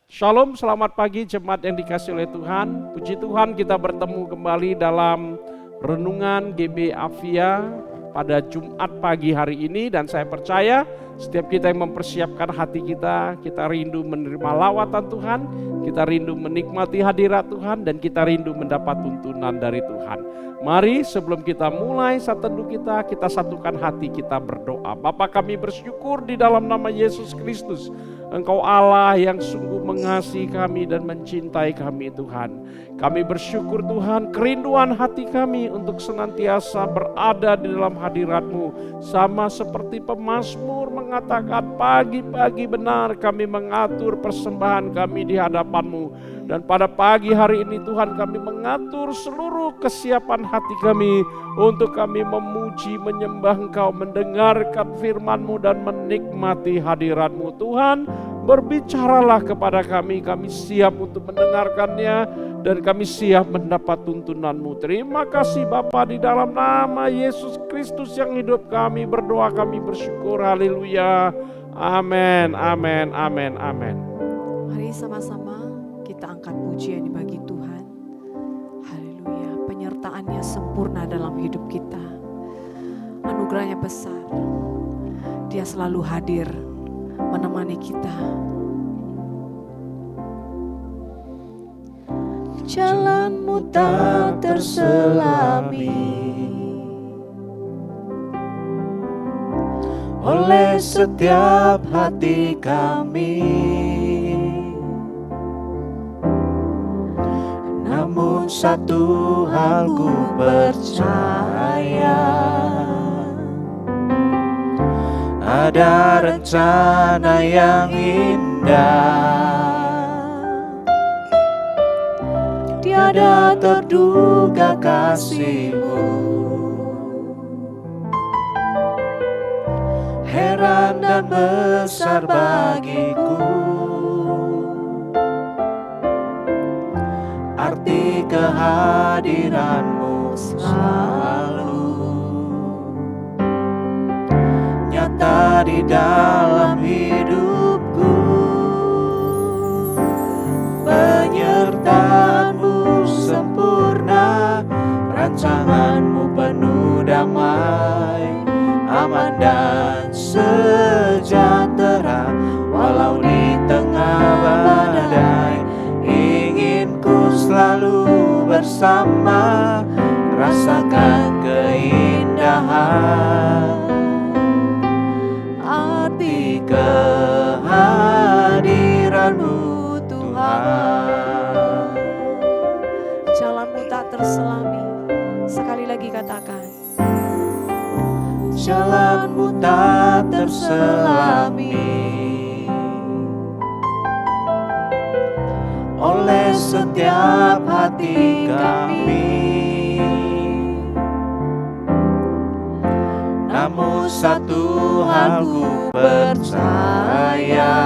Shalom, selamat pagi jemaat yang dikasihi oleh Tuhan. Puji Tuhan kita bertemu kembali dalam renungan GB Avia pada Jumat pagi hari ini. Dan saya percaya setiap kita yang mempersiapkan hati kita rindu menerima lawatan Tuhan, kita rindu menikmati hadirat Tuhan, dan kita rindu mendapat tuntunan dari Tuhan. Mari sebelum kita mulai saat teduh kita satukan hati kita berdoa. Bapa, kami bersyukur di dalam nama Yesus Kristus. Engkau Allah yang sungguh mengasihi kami dan mencintai kami Tuhan. Kami bersyukur Tuhan, kerinduan hati kami untuk senantiasa berada di dalam hadirat-Mu. Sama seperti pemazmur mengatakan, pagi-pagi benar kami mengatur persembahan kami di hadapan-Mu. Dan pada pagi hari ini Tuhan, kami mengatur seluruh kesiapan hati kami untuk kami memuji, menyembah Engkau, mendengarkan firman-Mu dan menikmati hadirat-Mu. Tuhan, berbicaralah kepada kami siap untuk mendengarkannya dan kami siap mendapat tuntunan-Mu. Terima kasih Bapa, di dalam nama Yesus Kristus yang hidup kami berdoa, kami bersyukur. Haleluya. Amin, amin, amin, amin. Mari sama-sama kita angkat pujian bagi Tuhan. Haleluya, penyertaan-Nya sempurna dalam hidup kita. Anugerah-Nya besar. Dia selalu hadir menemani kita. Jalan-Mu tak terselami oleh setiap hati kami. Namun satu hal ku percaya, ada rencana yang indah, tiada terduga kasih-Mu. Heran dan besar bagiku arti kehadiran-Mu selalu nyata di dalam hidupku. Penyertaan-Mu sempurna, rancangan-Mu penuh damai, aman dan sejahtera walau di tengah badai. Ingin ku selalu bersama, rasakan keindahan arti kehadiran-Mu Tuhan. Jalan-Mu tak terselami. Sekali lagi katakan, Jalan-Mu tak terselami oleh setiap hati kami. Namun satu hal ku percaya,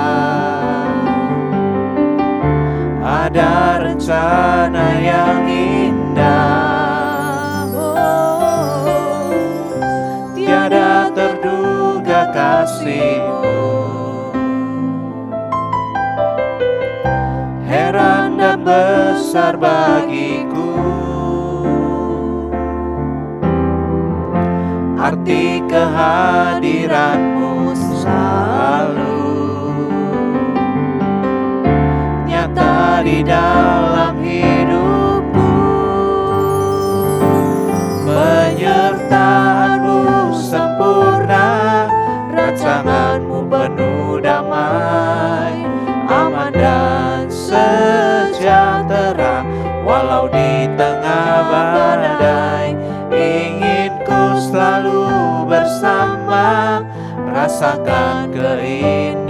ada rencana yang indah, tiada terduga kasih-Mu. Heran dan besar bagiku arti kehadiran-Mu selalu nyata di dalam hidupku. Penyertaan-Mu sempurna, rancangan-Mu penuh damai, aman dan sejahtera walau di tengah badai. Ingin ku selalu bersama, rasakan keindahan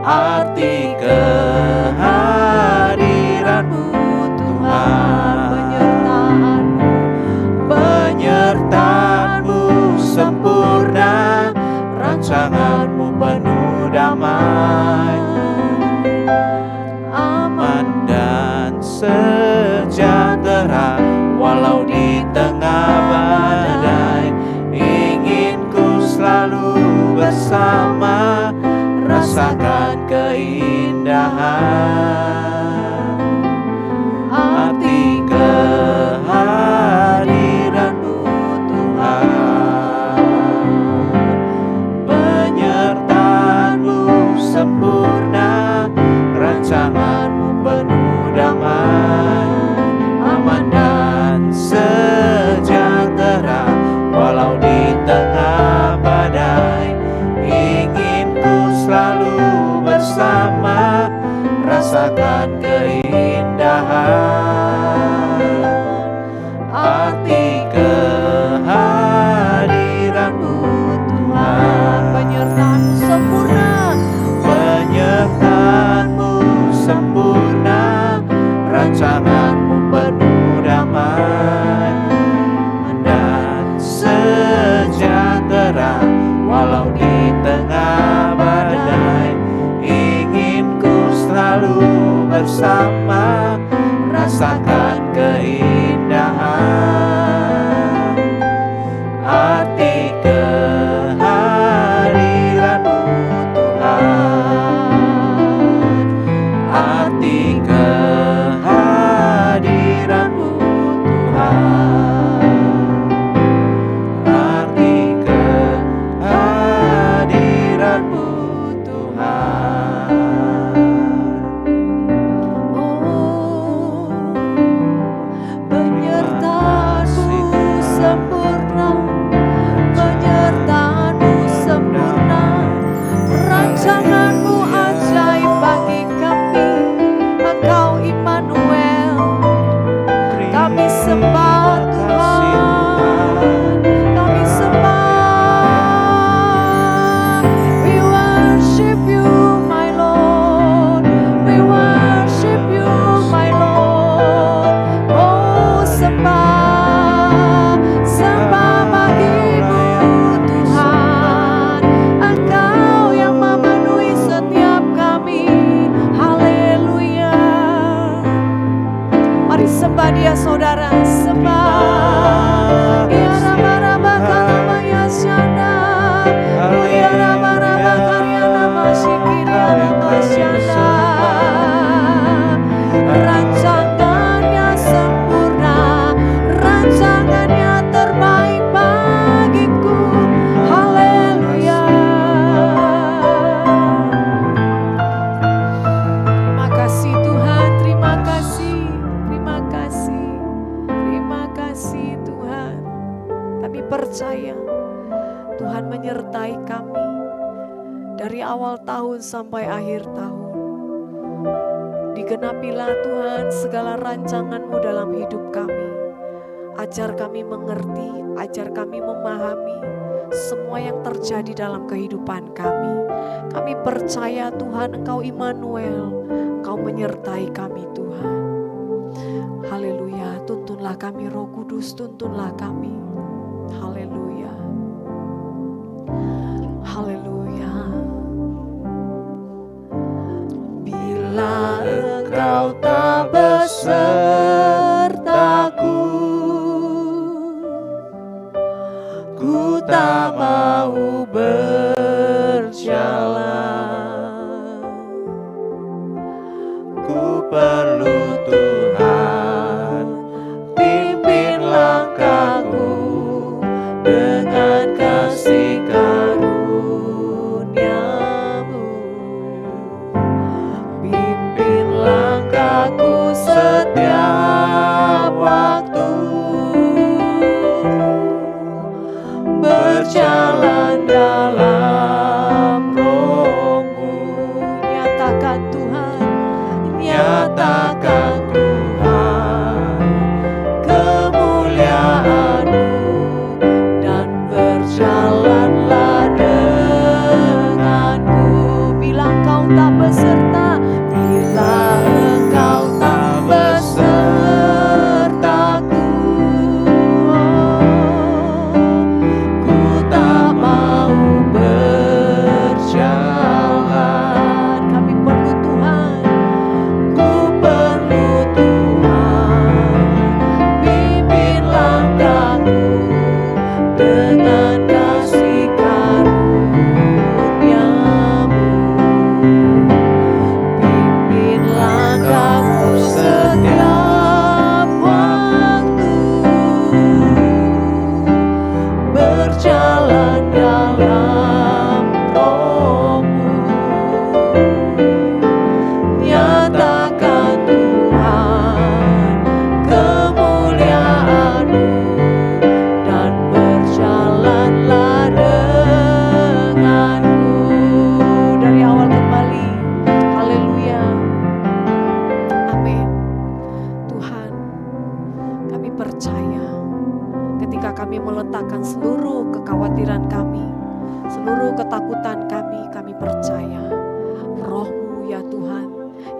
arti kehadiran-Mu Tuhan. Penyertaan-Mu sempurna, rancangan-Mu penuh damai, aman dan sejahtera walau di tengah badai. Ingin ku selalu bersama, rasakan keindahan. Arti kehadiran-Mu Tuhan, penyertaan-Mu sempurna, rancangan-Mu penuh damai, aman dan sejahtera. Walau di tengah badai, ingin ku selalu bersama, rasakan keindahan. Arti kehadiran-Mu Tuhan, penyertaan-Mu sempurna, penyertaan-Mu sempurna, rancangan-Mu penuh damai dan sejahtera. Walau di tengah badai, ingin ku selalu bersama, rasakan keindahan. Arti kehadiran-Mu Tuhan, arti kehadiran-Mu Tuhan, arti kehadiran-Mu Tuhan. oh, penyertaan-Mu sempurna, penyertaan-Mu sempurna, rancangan-Mu ajaib bagi kami. Engkau Immanuel, kami sembah Tuhan, kami sembah. We worship You, my Lord, we worship You, my Lord. Oh, sembah, sembah bagi-Mu Tuhan, Engkau yang memenuhi setiap kami. Haleluya. Mari sembah Dia saudara, sembah. Ya raba-raba kalamaya syanda, ya raba-raba karyana masyikiri raba syanda. Rancangannya sempurna, rancangannya terbaik bagiku. Haleluya. Terima kasih Tuhan, terima kasih, terima kasih, terima kasih Tuhan. Kami percaya Tuhan menyertai kami dari awal tahun sampai akhir tahun. Digenapilah Tuhan segala rancangan-Mu dalam hidup kami. Ajar kami mengerti, ajar kami memahami semua yang terjadi dalam kehidupan kami. Kami percaya Tuhan Engkau Immanuel, Engkau menyertai kami Tuhan. Haleluya, tuntunlah kami Roh Kudus, tuntunlah kami. Haleluya. Haleluya. Bila Engkau tak besertaku, ku tak mau berjalan. Ku perlu Tuhan, pimpin langkahku dengan kasih karunia-Mu. Pimpin langkahku setiap waktu, berjalan dalam Roh-Mu. nyatakan Tuhan, Nyatakan Tuhan kemuliaan-Mu, dan berjalanlah denganku. bila Engkau tak beserta, Bila Engkau tak besertaku, ku tak mau berjalan. kami perlu Tuhan. Ku perlu Tuhan, pimpin langkahku dengan kasih karunia-Mu.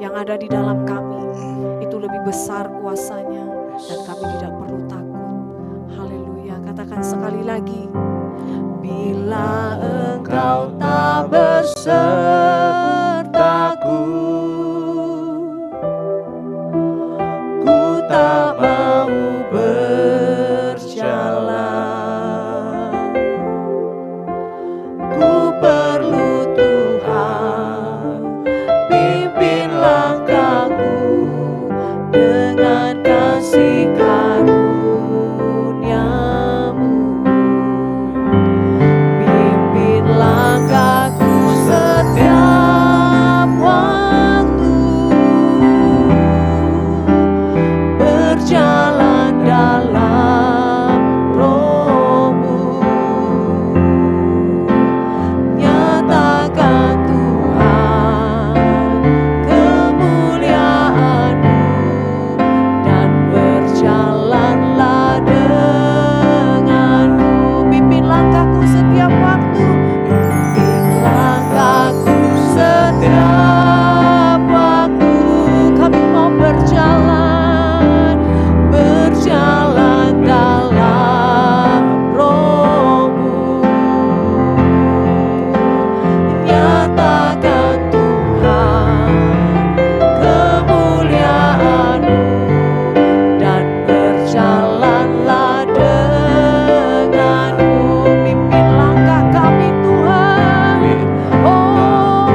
yang ada di dalam kami itu lebih besar kuasanya dan kami tidak perlu takut. Haleluya. Katakan sekali lagi. Bila Engkau tak bersertaku, ku tak mau berjalan. Ku perlu Tuhan, pimpin langkahku dengan kasih karunia-Mu. Pimpin langkahku setiap waktu, berjalan dalam Roh-Mu. Nyatakan Tuhan kemuliaan-Mu dan berjalanlah denganku. Pimpin langkahku setiap waktu, pimpin langkahku setiap waktu. Kami mau berjalan, berjalan dalam Roh-Mu. Nyatakan Tuhan kemuliaan-Mu dan berjalanlah denganku. Pimpin langkah kami Tuhan, oh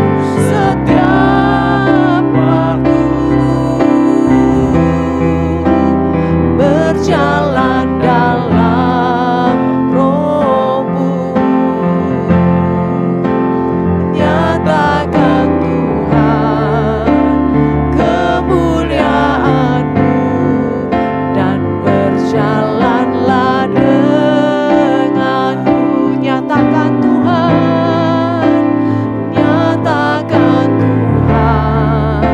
setiap waktu, berjalan dalam Roh-Mu. Nyatakan Tuhan kemuliaan-Mu dan berjalanlah denganku. Nyatakan Tuhan, nyatakan Tuhan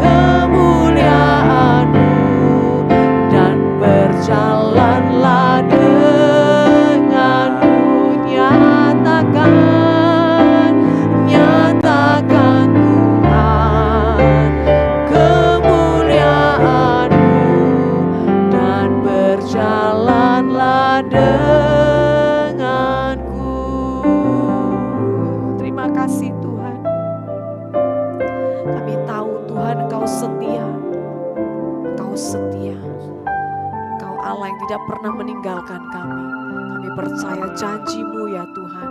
kemuliaan-Mu dan berjalanlah denganku. Nyatakan, nyatakan Tuhan kemuliaan-Mu dan berjalanlah denganku. Terima kasih Tuhan. Kami tahu Tuhan Engkau setia. Engkau setia. Engkau Allah yang tidak pernah meninggalkan kami. Kami percaya janji-Mu ya Tuhan.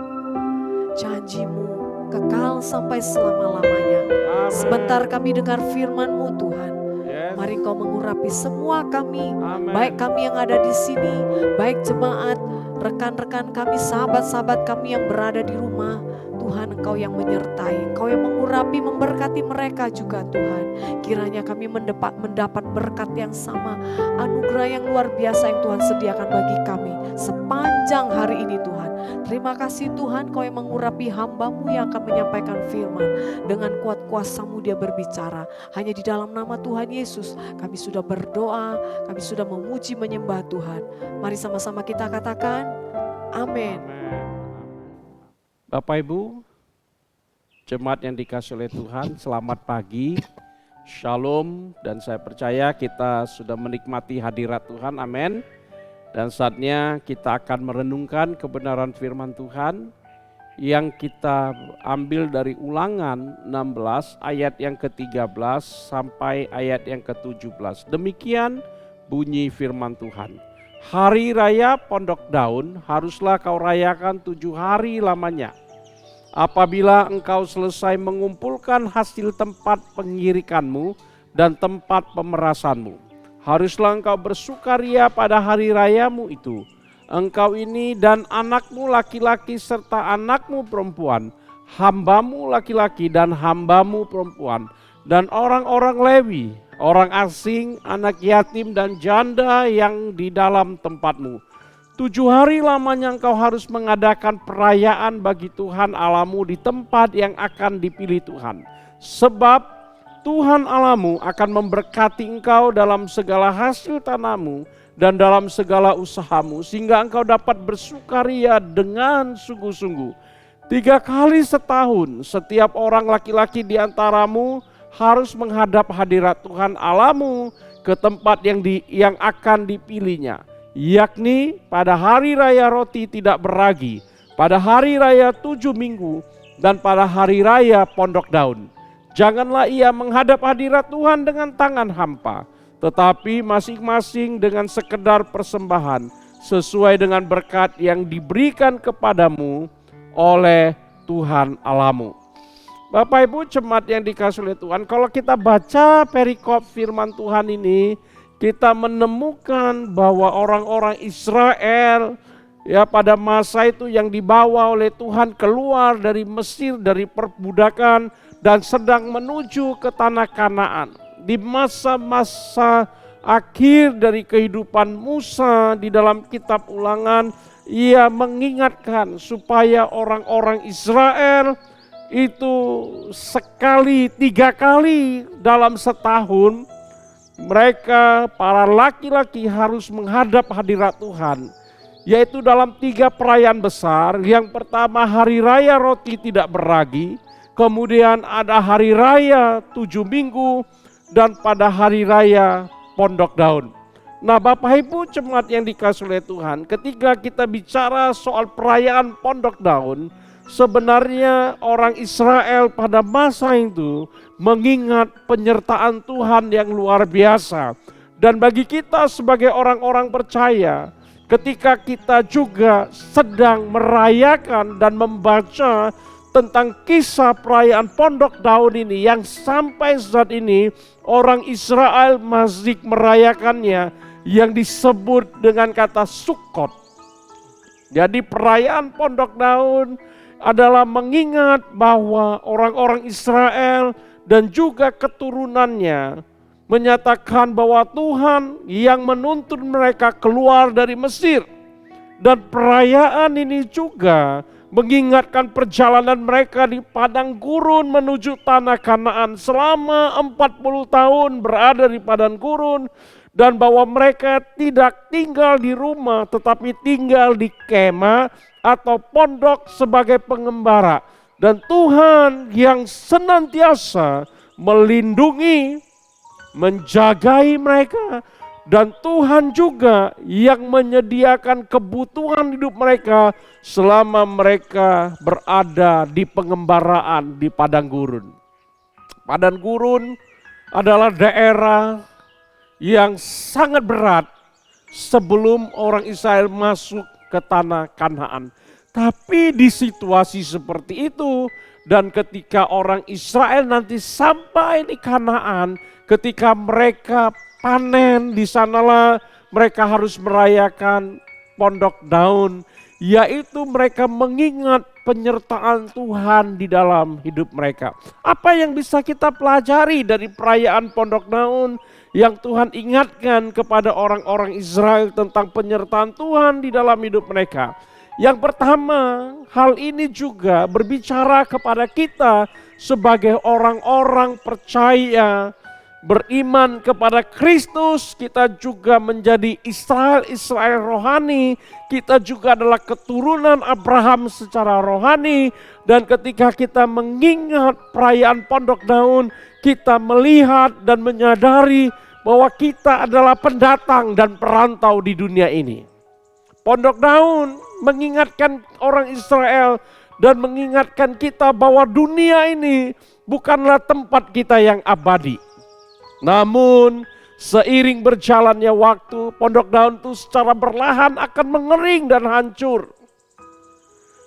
Janji-Mu kekal sampai selama-lamanya. Amin. Sebentar kami dengar firman-Mu Tuhan. Yes. Mari Engkau mengurapi semua kami, Amin. baik kami yang ada di sini, baik jemaat, rekan-rekan kami, sahabat-sahabat kami yang berada di rumah. Tuhan Engkau yang menyertai, Engkau yang mengurapi, memberkati mereka juga Tuhan. Kiranya kami mendapat berkat yang sama, anugerah yang luar biasa yang Tuhan sediakan bagi kami sepanjang hari ini Tuhan. Terima kasih Tuhan, Kau yang mengurapi hamba-Mu yang akan menyampaikan firman. Dengan kuat kuasa-Mu dia berbicara. Hanya di dalam nama Tuhan Yesus kami sudah berdoa, kami sudah memuji menyembah Tuhan. Mari sama-sama kita katakan amin. Bapak Ibu, jemaat yang dikasihi oleh Tuhan, selamat pagi, shalom, dan saya percaya kita sudah menikmati hadirat Tuhan, amin. Dan saatnya kita akan merenungkan kebenaran firman Tuhan yang kita ambil dari Ulangan 16 ayat yang ke-13 sampai ayat yang ke-17. Demikian bunyi firman Tuhan. Hari raya Pondok Daun haruslah kau rayakan 7 hari lamanya. Apabila engkau selesai mengumpulkan hasil tempat pengirikanmu dan tempat pemerasanmu, haruslah engkau bersukaria pada hari rayamu itu. Engkau ini dan anakmu laki-laki serta anakmu perempuan, hambamu laki-laki dan hambamu perempuan, dan orang-orang Lewi, orang asing, anak yatim dan janda yang di dalam tempatmu. 7 hari lamanya engkau harus mengadakan perayaan bagi Tuhan Allahmu di tempat yang akan dipilih Tuhan. Sebab Tuhan Allahmu akan memberkati engkau dalam segala hasil tanahmu dan dalam segala usahamu, sehingga engkau dapat bersukaria dengan sungguh-sungguh. 3 kali setahun setiap orang laki-laki di antaramu harus menghadap hadirat Tuhan Allahmu ke tempat yang akan dipilihnya, yakni pada hari raya roti tidak beragi, pada hari raya 7 minggu, dan pada hari raya pondok daun. Janganlah ia menghadap hadirat Tuhan dengan tangan hampa, tetapi masing-masing dengan sekedar persembahan sesuai dengan berkat yang diberikan kepadamu oleh Tuhan Allahmu. Bapak Ibu jemaat yang dikasihi oleh Tuhan, kalau kita baca perikop firman Tuhan ini, kita menemukan bahwa orang-orang Israel ya pada masa itu yang dibawa oleh Tuhan keluar dari Mesir, dari perbudakan, dan sedang menuju ke tanah Kanaan. Di masa-masa akhir dari kehidupan Musa di dalam kitab Ulangan, ia mengingatkan supaya orang-orang Israel itu 3 kali dalam setahun mereka para laki-laki harus menghadap hadirat Tuhan, yaitu dalam 3 perayaan besar. Yang pertama hari raya roti tidak beragi, kemudian ada hari raya 7 minggu, dan pada hari raya pondok daun. Nah Bapak Ibu jemaat yang dikasihi oleh Tuhan, ketika kita bicara soal perayaan pondok daun, sebenarnya orang Israel pada masa itu mengingat penyertaan Tuhan yang luar biasa. Dan bagi kita sebagai orang-orang percaya, ketika kita juga sedang merayakan dan membaca tentang kisah perayaan pondok daun ini yang sampai saat ini orang Israel masih merayakannya, yang disebut dengan kata Sukkot. Jadi perayaan pondok daun adalah mengingat bahwa orang-orang Israel dan juga keturunannya menyatakan bahwa Tuhan yang menuntun mereka keluar dari Mesir. Dan perayaan ini juga mengingatkan perjalanan mereka di padang gurun menuju tanah Kanaan selama 40 tahun berada di padang gurun, dan bahwa mereka tidak tinggal di rumah tetapi tinggal di kemah atau pondok sebagai pengembara. Dan Tuhan yang senantiasa melindungi, menjagai mereka, dan Tuhan juga yang menyediakan kebutuhan hidup mereka selama mereka berada di pengembaraan di padang gurun. Padang gurun adalah daerah yang sangat berat sebelum orang Israel masuk ke tanah Kanaan. Tapi di situasi seperti itu, dan ketika orang Israel nanti sampai di Kanaan, ketika mereka panen, di sanalah mereka harus merayakan pondok daun, yaitu mereka mengingat penyertaan Tuhan di dalam hidup mereka. Apa yang bisa kita pelajari dari perayaan pondok daun yang Tuhan ingatkan kepada orang-orang Israel tentang penyertaan Tuhan di dalam hidup mereka? Yang pertama, hal ini juga berbicara kepada kita sebagai orang-orang percaya, beriman kepada Kristus. Kita juga menjadi Israel rohani, kita juga adalah keturunan Abraham secara rohani. Dan ketika kita mengingat perayaan pondok daun, kita melihat dan menyadari bahwa kita adalah pendatang dan perantau di dunia ini. Pondok daun mengingatkan orang Israel dan mengingatkan kita bahwa dunia ini bukanlah tempat kita yang abadi. Namun seiring berjalannya waktu, pondok daun itu secara perlahan akan mengering dan hancur.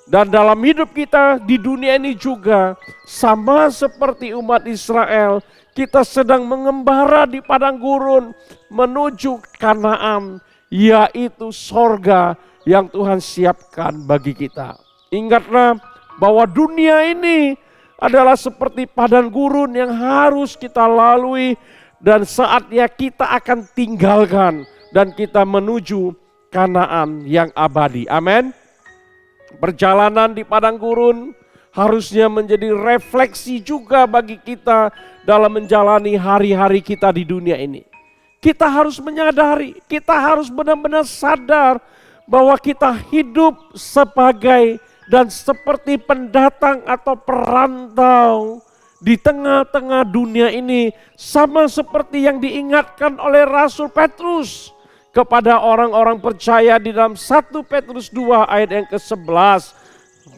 Dan dalam hidup kita di dunia ini juga sama seperti umat Israel, kita sedang mengembara di padang gurun menuju Kanaan, yaitu sorga yang Tuhan siapkan bagi kita. Ingatlah bahwa dunia ini adalah seperti padang gurun yang harus kita lalui, dan saatnya kita akan tinggalkan dan kita menuju Kanaan yang abadi. Amin. Perjalanan di padang gurun harusnya menjadi refleksi juga bagi kita dalam menjalani hari-hari kita di dunia ini. Kita harus menyadari, kita harus benar-benar sadar bahwa kita hidup sebagai dan seperti pendatang atau perantau di tengah-tengah dunia ini, sama seperti yang diingatkan oleh Rasul Petrus kepada orang-orang percaya di dalam 1 Petrus 2 ayat yang ke-11.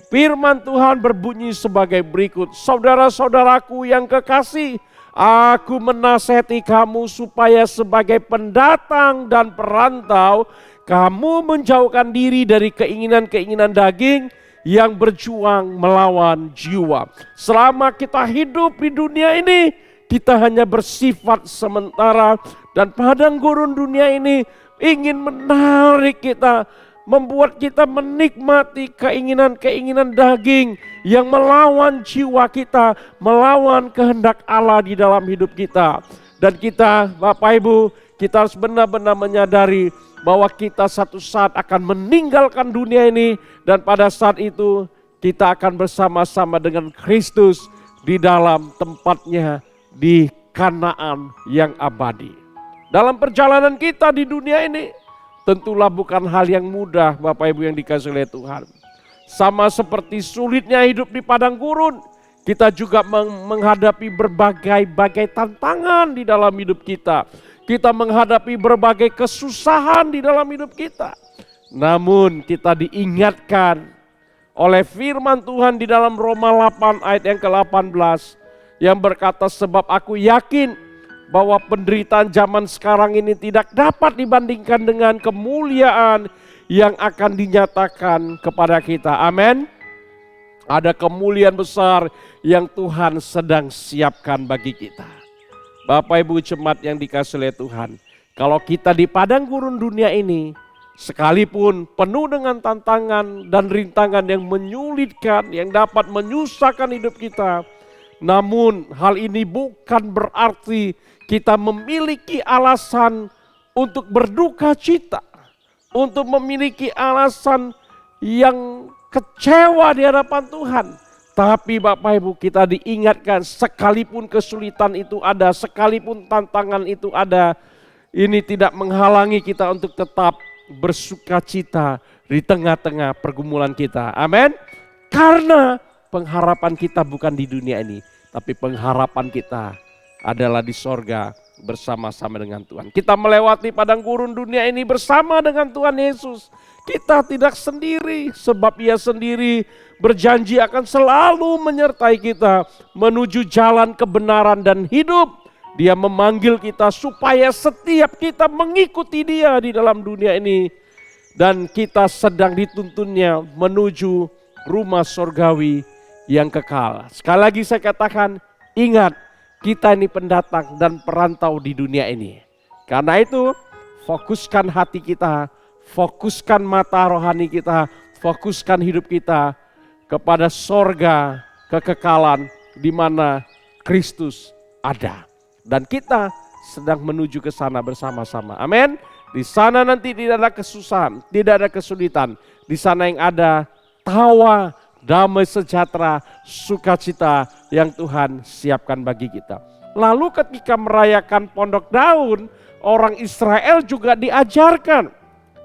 Firman Tuhan berbunyi sebagai berikut, saudara-saudaraku yang kekasih, aku menasihati kamu supaya sebagai pendatang dan perantau, kamu menjauhkan diri dari keinginan-keinginan daging yang berjuang melawan jiwa. Selama kita hidup di dunia ini, kita hanya bersifat sementara, dan padang gurun dunia ini ingin menarik kita, membuat kita menikmati keinginan-keinginan daging yang melawan jiwa kita, melawan kehendak Allah di dalam hidup kita. Dan kita, Bapak Ibu, kita harus benar-benar menyadari bahwa kita satu saat akan meninggalkan dunia ini, dan pada saat itu kita akan bersama-sama dengan Kristus di dalam tempatnya di Kanaan yang abadi. Dalam perjalanan kita di dunia ini, tentulah bukan hal yang mudah, Bapak Ibu yang dikasihi oleh Tuhan. Sama seperti sulitnya hidup di padang gurun, kita juga menghadapi berbagai tantangan di dalam hidup kita. Kita menghadapi berbagai kesusahan di dalam hidup kita. Namun kita diingatkan oleh firman Tuhan di dalam Roma 8 ayat yang ke-18 yang berkata, sebab aku yakin bahwa penderitaan zaman sekarang ini tidak dapat dibandingkan dengan kemuliaan yang akan dinyatakan kepada kita. Amin. Ada kemuliaan besar yang Tuhan sedang siapkan bagi kita. Bapak Ibu jemaat yang dikasihi oleh Tuhan, kalau kita di padang gurun dunia ini, sekalipun penuh dengan tantangan dan rintangan yang menyulitkan, yang dapat menyusahkan hidup kita, namun hal ini bukan berarti kita memiliki alasan untuk berduka cita, untuk memiliki alasan yang kecewa di hadapan Tuhan. Tapi Bapak Ibu, kita diingatkan sekalipun kesulitan itu ada, sekalipun tantangan itu ada, ini tidak menghalangi kita untuk tetap bersuka cita di tengah-tengah pergumulan kita. Amin. Karena pengharapan kita bukan di dunia ini, tapi pengharapan kita adalah di sorga bersama-sama dengan Tuhan. Kita melewati padang gurun dunia ini bersama dengan Tuhan Yesus. Kita tidak sendiri, sebab Ia sendiri berjanji akan selalu menyertai kita menuju jalan kebenaran dan hidup. Dia memanggil kita supaya setiap kita mengikuti Dia di dalam dunia ini, dan kita sedang dituntunnya menuju rumah sorgawi yang kekal. Sekali lagi saya katakan, ingat, kita ini pendatang dan perantau di dunia ini. Karena itu, fokuskan hati kita, fokuskan mata rohani kita, fokuskan hidup kita kepada sorga kekekalan di mana Kristus ada. Dan kita sedang menuju ke sana bersama-sama. Amin. Di sana nanti tidak ada kesusahan, tidak ada kesulitan. Di sana yang ada tawa, damai sejahtera, sukacita yang Tuhan siapkan bagi kita. Lalu ketika merayakan Pondok Daun, orang Israel juga diajarkan.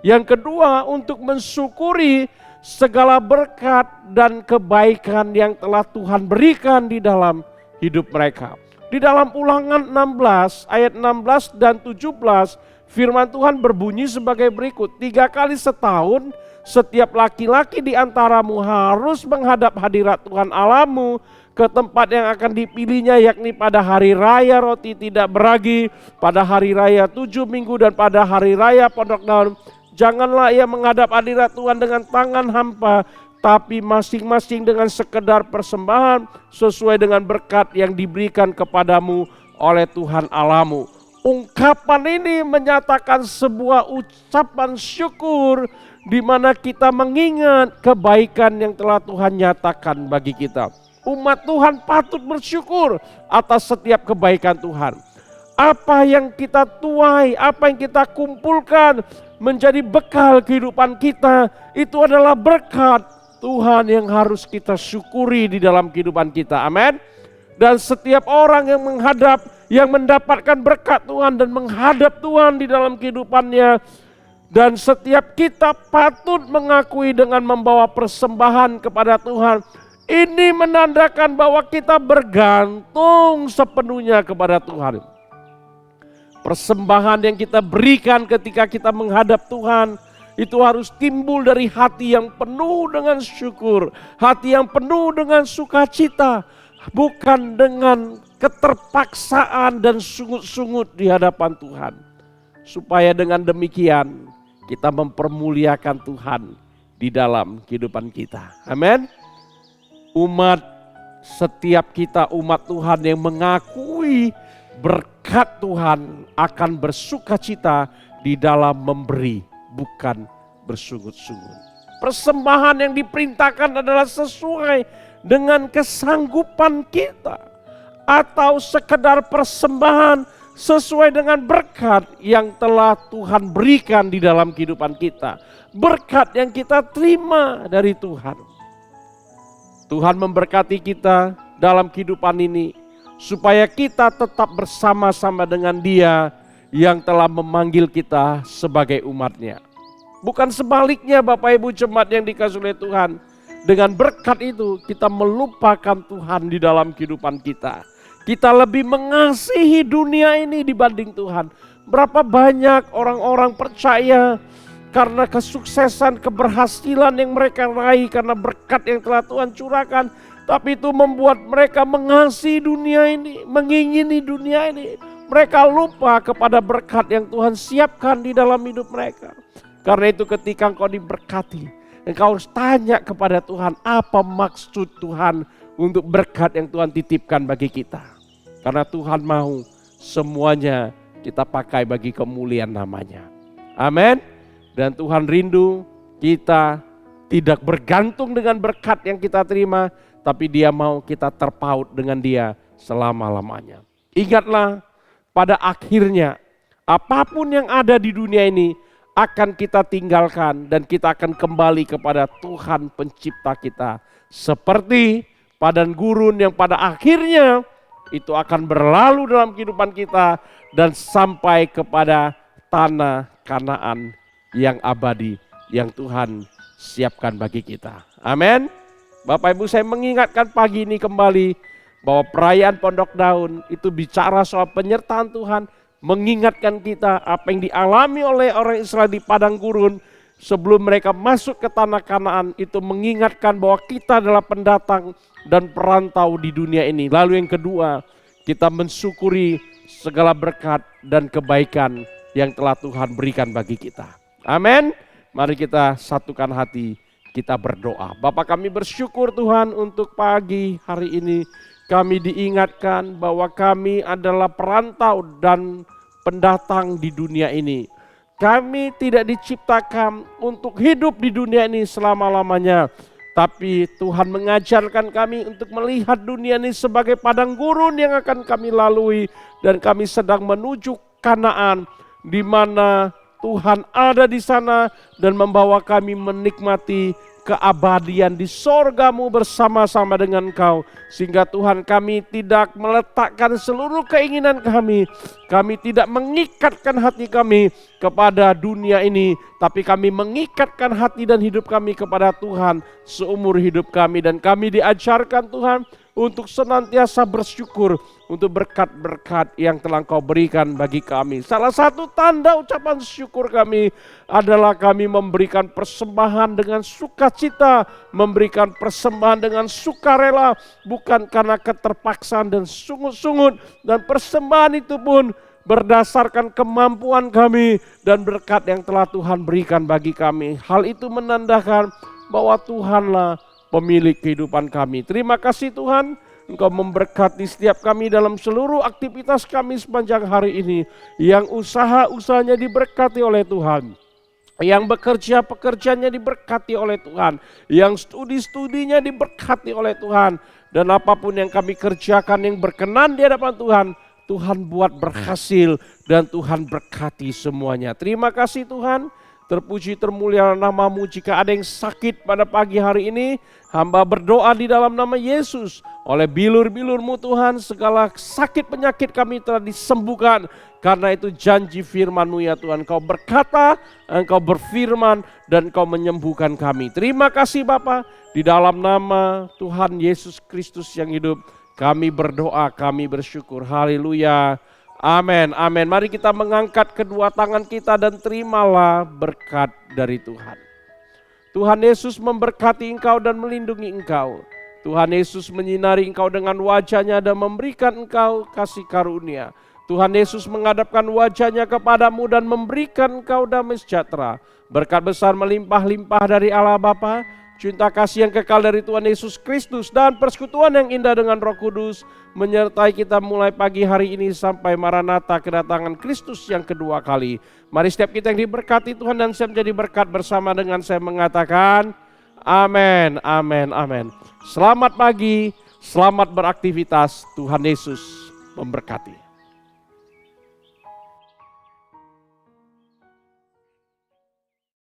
Yang kedua, untuk mensyukuri segala berkat dan kebaikan yang telah Tuhan berikan di dalam hidup mereka. Di dalam Ulangan 16 ayat 16 dan 17, firman Tuhan berbunyi sebagai berikut. 3 kali setahun setiap laki-laki di antaramu harus menghadap hadirat Tuhan Allahmu ke tempat yang akan dipilihnya, yakni pada hari raya roti tidak beragi, pada hari raya 7 minggu, dan pada hari raya Pondok Daun. Janganlah ia menghadap hadirat Tuhan dengan tangan hampa, tapi masing-masing dengan sekedar persembahan sesuai dengan berkat yang diberikan kepadamu oleh Tuhan Allahmu. Ungkapan ini menyatakan sebuah ucapan syukur di mana kita mengingat kebaikan yang telah Tuhan nyatakan bagi kita. Umat Tuhan patut bersyukur atas setiap kebaikan Tuhan. Apa yang kita tuai, apa yang kita kumpulkan menjadi bekal kehidupan kita, itu adalah berkat Tuhan yang harus kita syukuri di dalam kehidupan kita. Amin. Dan setiap orang yang menghadap, yang mendapatkan berkat Tuhan dan menghadap Tuhan di dalam kehidupannya, dan setiap kita patut mengakui dengan membawa persembahan kepada Tuhan, Ini menandakan bahwa kita bergantung sepenuhnya kepada Tuhan. Persembahan yang kita berikan ketika kita menghadap Tuhan itu harus timbul dari hati yang penuh dengan syukur, hati yang penuh dengan sukacita, bukan dengan keterpaksaan dan sungut-sungut di hadapan Tuhan. Supaya dengan demikian kita mempermuliakan Tuhan di dalam kehidupan kita. Amin. Setiap kita umat Tuhan yang mengakui berkat Tuhan akan bersukacita di dalam memberi, bukan bersungut-sungut. Persembahan yang diperintahkan adalah sesuai dengan kesanggupan kita, atau sekedar persembahan sesuai dengan berkat yang telah Tuhan berikan di dalam kehidupan kita. Berkat yang kita terima dari Tuhan. Tuhan memberkati kita dalam kehidupan ini supaya kita tetap bersama-sama dengan Dia yang telah memanggil kita sebagai umatnya. Bukan sebaliknya Bapak Ibu jemaat yang dikasihi oleh Tuhan. Dengan berkat itu kita melupakan Tuhan di dalam kehidupan kita. Kita lebih mengasihi dunia ini dibanding Tuhan. Berapa banyak orang-orang percaya karena kesuksesan, keberhasilan yang mereka raih karena berkat yang telah Tuhan curahkan. Tapi itu membuat mereka mengasihi dunia ini, mengingini dunia ini. Mereka lupa kepada berkat yang Tuhan siapkan di dalam hidup mereka. Karena itu ketika engkau diberkati, engkau harus tanya kepada Tuhan, apa maksud Tuhan untuk berkat yang Tuhan titipkan bagi kita. Karena Tuhan mau semuanya kita pakai bagi kemuliaan namanya. Amin. Dan Tuhan rindu kita tidak bergantung dengan berkat yang kita terima, tapi Dia mau kita terpaut dengan Dia selama-lamanya. Ingatlah, pada akhirnya apapun yang ada di dunia ini akan kita tinggalkan dan kita akan kembali kepada Tuhan pencipta kita. Seperti padang gurun yang pada akhirnya itu akan berlalu dalam kehidupan kita dan sampai kepada tanah Kanaan yang abadi yang Tuhan siapkan bagi kita. Amin. Bapak Ibu, saya mengingatkan pagi ini kembali bahwa perayaan Pondok Daun itu bicara soal penyertaan Tuhan, mengingatkan kita apa yang dialami oleh orang Israel di padang gurun sebelum mereka masuk ke tanah Kanaan. Itu mengingatkan bahwa kita adalah pendatang dan perantau di dunia ini. Lalu yang kedua, kita mensyukuri segala berkat dan kebaikan yang telah Tuhan berikan bagi kita. Amin. Mari kita satukan hati, kita berdoa. Bapa, kami bersyukur Tuhan untuk pagi hari ini. Kami diingatkan bahwa kami adalah perantau dan pendatang di dunia ini. Kami tidak diciptakan untuk hidup di dunia ini selama-lamanya. Tapi Tuhan mengajarkan kami untuk melihat dunia ini sebagai padang gurun yang akan kami lalui. Dan kami sedang menuju Kanaan, di mana Tuhan ada di sana dan membawa kami menikmati keabadian di sorgamu bersama-sama dengan Engkau. Sehingga Tuhan, kami tidak meletakkan seluruh keinginan kami. Kami tidak mengikatkan hati kami kepada dunia ini. Tapi kami mengikatkan hati dan hidup kami kepada Tuhan seumur hidup kami. Dan kami diajarkan Tuhan untuk senantiasa bersyukur untuk berkat-berkat yang telah Engkau berikan bagi kami. Salah satu tanda ucapan syukur kami adalah kami memberikan persembahan dengan sukacita, memberikan persembahan dengan sukarela, bukan karena keterpaksaan dan sungut-sungut. Dan persembahan itu pun berdasarkan kemampuan kami dan berkat yang telah Tuhan berikan bagi kami. Hal itu menandakan bahwa Tuhanlah pemilik kehidupan kami. Terima kasih Tuhan, Engkau memberkati setiap kami dalam seluruh aktivitas kami sepanjang hari ini. Yang usaha-usahanya diberkati oleh Tuhan. Yang bekerja pekerjaannya diberkati oleh Tuhan. Yang studi-studinya diberkati oleh Tuhan. Dan apapun yang kami kerjakan yang berkenan di hadapan Tuhan, Tuhan buat berhasil dan Tuhan berkati semuanya. Terima kasih Tuhan. Terpuji termulia nama-Mu. Jika ada yang sakit pada pagi hari ini, hamba berdoa di dalam nama Yesus. Oleh bilur-bilur-Mu Tuhan, segala sakit penyakit kami telah disembuhkan. Karena itu janji firman-Mu ya Tuhan. Engkau berkata, Engkau berfirman, dan Engkau menyembuhkan kami. Terima kasih Bapa. Di dalam nama Tuhan Yesus Kristus yang hidup, kami berdoa, kami bersyukur. Haleluya. Amin, amin. Mari kita mengangkat kedua tangan kita dan terimalah berkat dari Tuhan. Tuhan Yesus memberkati engkau dan melindungi engkau. Tuhan Yesus menyinari engkau dengan wajah-Nya dan memberikan engkau kasih karunia. Tuhan Yesus menghadapkan wajah-Nya kepadamu dan memberikan engkau damai sejahtera. Berkat besar melimpah-limpah dari Allah Bapa, cinta kasih yang kekal dari Tuhan Yesus Kristus, dan persekutuan yang indah dengan Roh Kudus menyertai kita mulai pagi hari ini sampai Maranatha, kedatangan Kristus yang kedua kali. Mari setiap kita yang diberkati Tuhan dan saya menjadi berkat bersama dengan saya mengatakan amin, amin, amin. Selamat pagi, selamat beraktivitas, Tuhan Yesus memberkati.